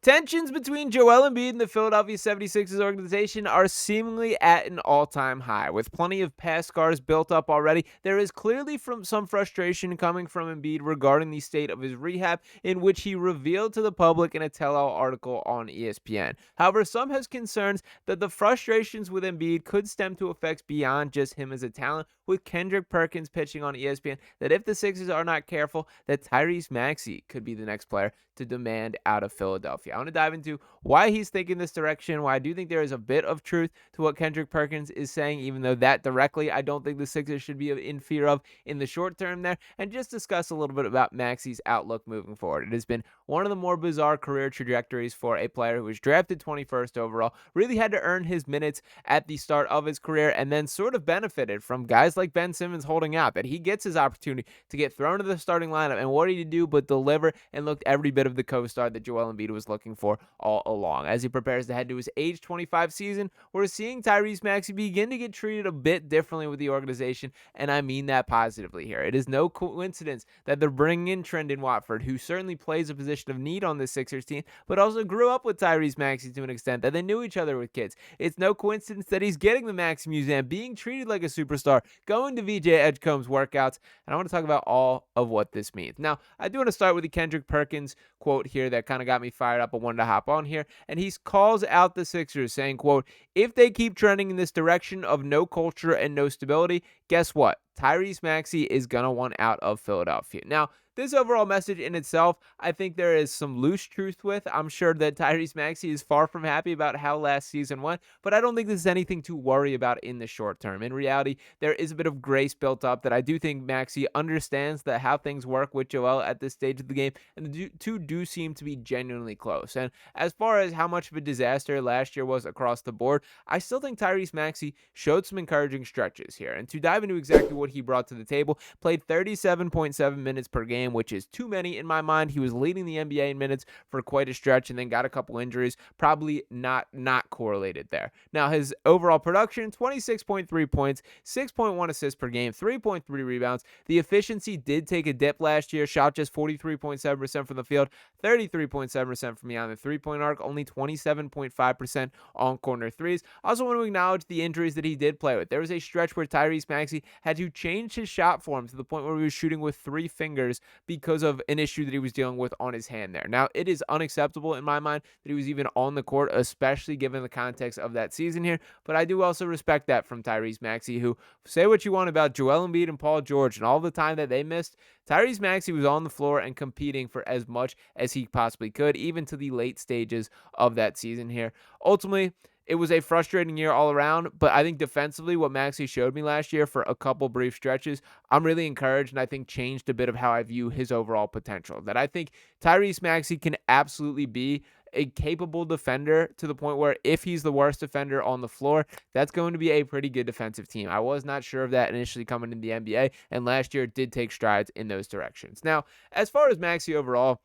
Tensions between Joel Embiid and the Philadelphia 76ers organization are seemingly at an all-time high. With plenty of past scars built up already, there is clearly some frustration coming from Embiid regarding the state of his rehab, in which he revealed to the public in a tell-all article on ESPN. However, some has concerns that the frustrations with Embiid could stem to effects beyond just him as a talent, with Kendrick Perkins pitching on ESPN that if the Sixers are not careful, that Tyrese Maxey could be the next player to demand out of Philadelphia. I want to dive into why he's thinking this direction, why I do think there is a bit of truth to what Kendrick Perkins is saying, even though that directly I don't think the Sixers should be in fear of in the short term there, and just discuss a little bit about Maxey's outlook moving forward. It has been one of the more bizarre career trajectories for a player who was drafted 21st overall, really had to earn his minutes at the start of his career, and then sort of benefited from guys like Ben Simmons holding out, that he gets his opportunity to get thrown to the starting lineup, and what did he do but deliver and looked every bit of the co-star that Joel Embiid was looking for all along. As he prepares to head to his age 25 season, we're seeing Tyrese Maxey begin to get treated a bit differently with the organization, and I mean that positively here. It is no coincidence that they're bringing in Trendon Watford, who certainly plays a position of need on the Sixers team, but also grew up with Tyrese Maxey to an extent that they knew each other with kids. It's no coincidence that he's getting the Maxi Museum, being treated like a superstar, going to VJ Edgecombe's workouts, and I want to talk about all of what this means. Now, I do want to start with the Kendrick Perkins quote here that kind of got me fired up. I wanted to hop on here, and he calls out the Sixers saying, quote, "If they keep trending in this direction of no culture and no stability, guess what? Tyrese Maxey is going to want out of Philadelphia." Now, this overall message in itself, I think there is some loose truth with. I'm sure that Tyrese Maxey is far from happy about how last season went, but I don't think this is anything to worry about in the short term. In reality, there is a bit of grace built up that I do think Maxey understands that how things work with Joel at this stage of the game, and the two do seem to be genuinely close. And as far as how much of a disaster last year was across the board, I still think Tyrese Maxey showed some encouraging stretches here. And to dive into exactly what he brought to the table, played 37.7 minutes per game, which is too many in my mind. He was leading the NBA in minutes for quite a stretch and then got a couple injuries, probably not correlated there. Now, his overall production, 26.3 points, 6.1 assists per game, 3.3 rebounds. The efficiency did take a dip last year, shot just 43.7% from the field, 33.7% from beyond the three-point arc, only 27.5% on corner threes. I also want to acknowledge the injuries that he did play with. There was a stretch where Tyrese Maxey had to change his shot form to the point where he was shooting with 3 fingers because of an issue that he was dealing with on his hand there. Now, it is unacceptable in my mind that he was even on the court, especially given the context of that season here, but I do also respect that from Tyrese Maxey, who, say what you want about Joel Embiid and Paul George and all the time that they missed, Tyrese Maxey was on the floor and competing for as much as he possibly could, even to the late stages of that season here. Ultimately, it was a frustrating year all around, but I think defensively what Maxey showed me last year for a couple brief stretches, I'm really encouraged and I think changed a bit of how I view his overall potential. That I think Tyrese Maxey can absolutely be a capable defender to the point where if he's the worst defender on the floor, that's going to be a pretty good defensive team. I was not sure of that initially coming into the NBA, and last year did take strides in those directions. Now, as far as Maxey overall,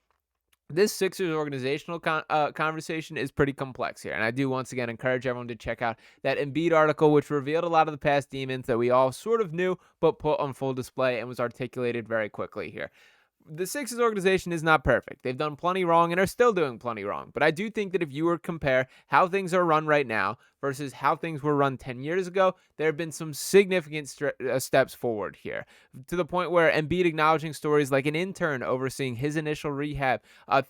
this Sixers organizational conversation is pretty complex here, and I do once again encourage everyone to check out that Embiid article, which revealed a lot of the past demons that we all sort of knew but put on full display and was articulated very quickly here. The Sixers organization is not perfect. They've done plenty wrong and are still doing plenty wrong. But I do think that if you were to compare how things are run right now versus how things were run 10 years ago, there have been some significant steps forward here, to the point where Embiid acknowledging stories like an intern overseeing his initial rehab,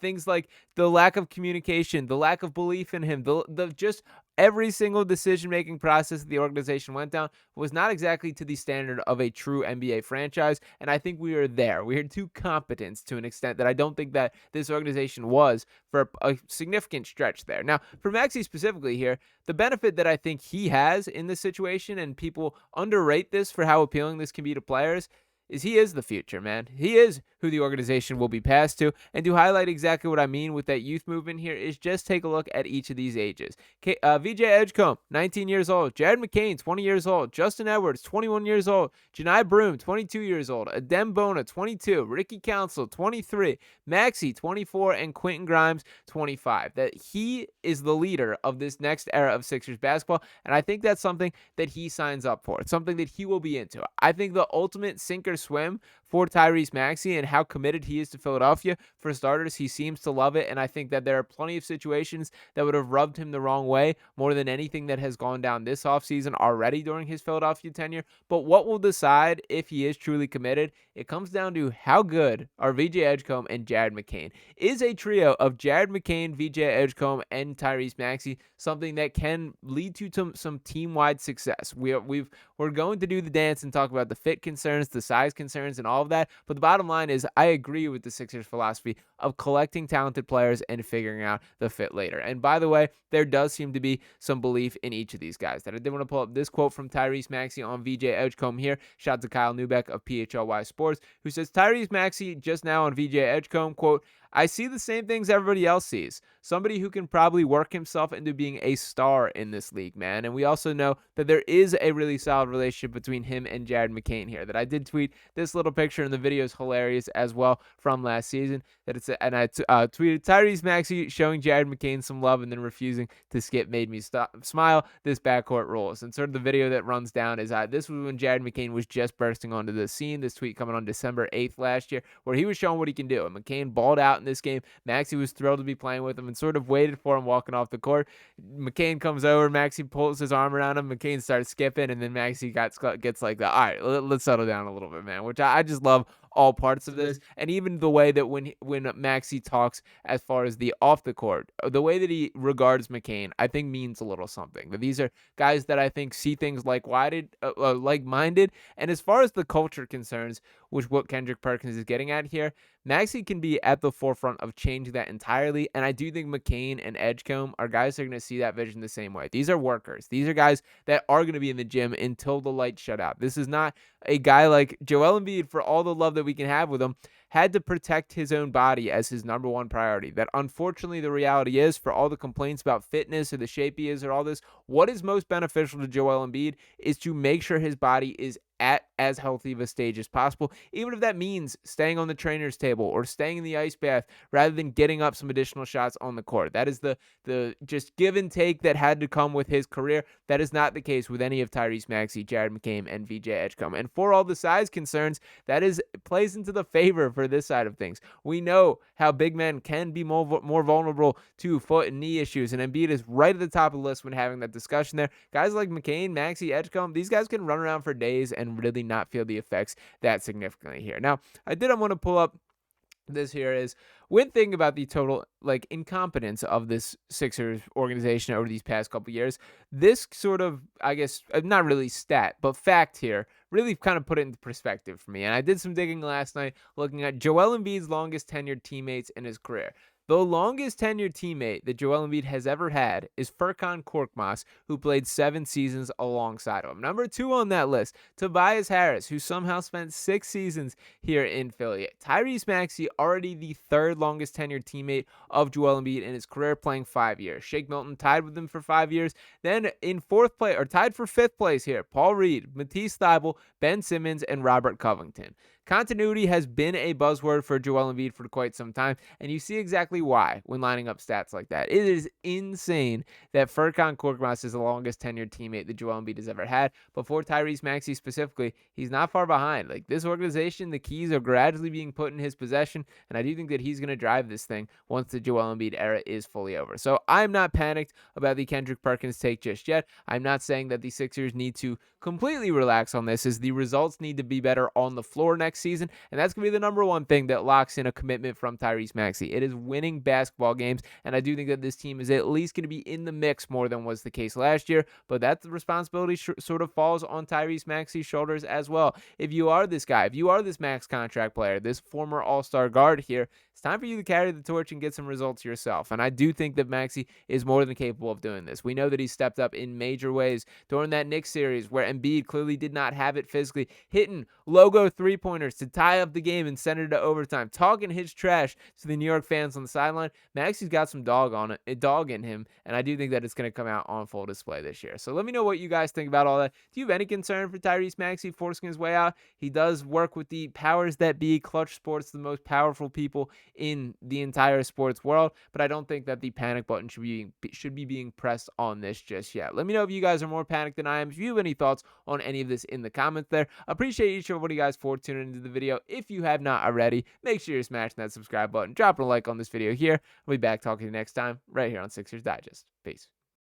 things like the lack of communication, the lack of belief in him, the just every single decision-making process that the organization went down was not exactly to the standard of a true NBA franchise, and I think we are there. We are too competent to an extent that I don't think that this organization was for a significant stretch there. Now, for Maxey specifically here, the benefit that I think he has in this situation, and people underrate this for how appealing this can be to players, is he is the future, man. He is who the organization will be passed to. And to highlight exactly what I mean with that youth movement here is just take a look at each of these ages. VJ Edgecombe, 19 years old. Jared McCain, 20 years old. Justin Edwards, 21 years old. Janai Broome, 22 years old. Adem Bona, 22. Ricky Council, 23. Maxey, 24. And Quentin Grimes, 25. That he is the leader of this next era of Sixers basketball. And I think that's something that he signs up for. It's something that he will be into. I think the ultimate sink or swim for Tyrese Maxey and how committed he is to Philadelphia. For starters, he seems to love it, and I think that there are plenty of situations that would have rubbed him the wrong way more than anything that has gone down this offseason already during his Philadelphia tenure. But what will decide if he is truly committed? It comes down to how good are VJ Edgecombe and Jared McCain. Is a trio of Jared McCain, VJ Edgecombe, and Tyrese Maxey something that can lead to some team-wide success? We're going to do the dance and talk about the fit concerns, the size concerns, and all of that. But the bottom line is I agree with the Sixers' philosophy of collecting talented players and figuring out the fit later. And by the way, there does seem to be some belief in each of these guys. That I did want to pull up this quote from Tyrese Maxey on VJ Edgecombe here. Shout out to Kyle Newbeck of PHLY Sports, who says Tyrese Maxey just now on VJ Edgecombe, quote, I see the same things everybody else sees. Somebody who can probably work himself into being a star in this league, man. And we also know that there is a really solid relationship between him and Jared McCain here. That I did tweet this little picture, and the video is hilarious as well from last season. And I tweeted Tyrese Maxey showing Jared McCain some love and then refusing to skip made me smile. This backcourt rules. And sort of the video that runs down is this was when Jared McCain was just bursting onto the scene. This tweet coming on December 8th last year, where he was showing what he can do. And McCain balled out in this game. Maxey was thrilled to be playing with him and sort of waited for him walking off the court. McCain comes over, Maxey pulls his arm around him, McCain starts skipping, and then Maxey gets like that. All right, let's settle down a little bit, man, which I just love all parts of this. And even the way that when Maxey talks as far as the off the court, the way that he regards McCain, I think means a little something. That these are guys that I think see things like-minded. And as far as the culture concerns, which what Kendrick Perkins is getting at here, Maxey can be at the forefront of changing that entirely. And I do think McCain and Edgecombe are guys that are going to see that vision the same way. These are workers. These are guys that are going to be in the gym until the lights shut out. This is not a guy like Joel Embiid, for all the love that we can have with him, had to protect his own body as his number one priority. That unfortunately the reality is, for all the complaints about fitness or the shape he is or all this, what is most beneficial to Joel Embiid is to make sure his body is at as healthy of a stage as possible, even if that means staying on the trainer's table or staying in the ice bath rather than getting up some additional shots on the court. That is the just give and take that had to come with his career. That is not the case with any of Tyrese Maxey, Jared McCain, and VJ Edgecombe. And for all the size concerns, that plays into the favor for this side of things. We know how big men can be more vulnerable to foot and knee issues, and Embiid is right at the top of the list when having that discussion there. Guys like McCain, Maxey, Edgecombe, these guys can run around for days and really not feel the effects that significantly here. Now, I want to pull up this here is one thing about the total incompetence of this Sixers organization over these past couple years. This sort of, I guess, not really stat, but fact here really kind of put it into perspective for me. And I did some digging last night looking at Joel Embiid's longest tenured teammates in his career. The longest tenured teammate that Joel Embiid has ever had is Furkan Korkmaz, who played 7 seasons alongside him. Number 2 on that list, Tobias Harris, who somehow spent 6 seasons here in Philly. Tyrese Maxey, already the 3rd longest tenured teammate of Joel Embiid in his career, playing 5 years. Shake Milton tied with him for 5 years. Then in 4th place, or tied for 5th place here, Paul Reed, Matisse Thybulle, Ben Simmons, and Robert Covington. Continuity has been a buzzword for Joel Embiid for quite some time, and you see exactly why when lining up stats like that. It is insane that Furkan Korkmaz is the longest tenured teammate that Joel Embiid has ever had. But for Tyrese Maxey specifically, he's not far behind. This organization, the keys are gradually being put in his possession, and I do think that he's going to drive this thing once the Joel Embiid era is fully over. So I'm not panicked about the Kendrick Perkins take just yet. I'm not saying that the Sixers need to completely relax on this, as the results need to be better on the floor next season, and that's going to be the number one thing that locks in a commitment from Tyrese Maxey. It is winning basketball games, and I do think that this team is at least going to be in the mix more than was the case last year, but that responsibility sort of falls on Tyrese Maxey's shoulders as well. If you are this guy, if you are this max contract player, this former all-star guard here, it's time for you to carry the torch and get some results yourself, and I do think that Maxey is more than capable of doing this. We know that he stepped up in major ways during that Knicks series where Embiid clearly did not have it physically, hitting logo three-pointers to tie up the game and send it to overtime, talking his trash to the New York fans on the sideline. Maxey's got some dog in him, and I do think that it's going to come out on full display this year. So let me know what you guys think about all that. Do you have any concern for Tyrese Maxey forcing his way out? He does work with the powers that be, Clutch Sports, the most powerful people in the entire sports world, but I don't think that the panic button should be being pressed on this just yet. Let me know if you guys are more panicked than I am. If you have any thoughts on any of this in the comments there. Appreciate each and every one of you guys for tuning in into the video. If you have not already, make sure you're smashing that subscribe button, dropping a like on this video here. We'll be back talking to you next time right here on Sixers Digest. Peace.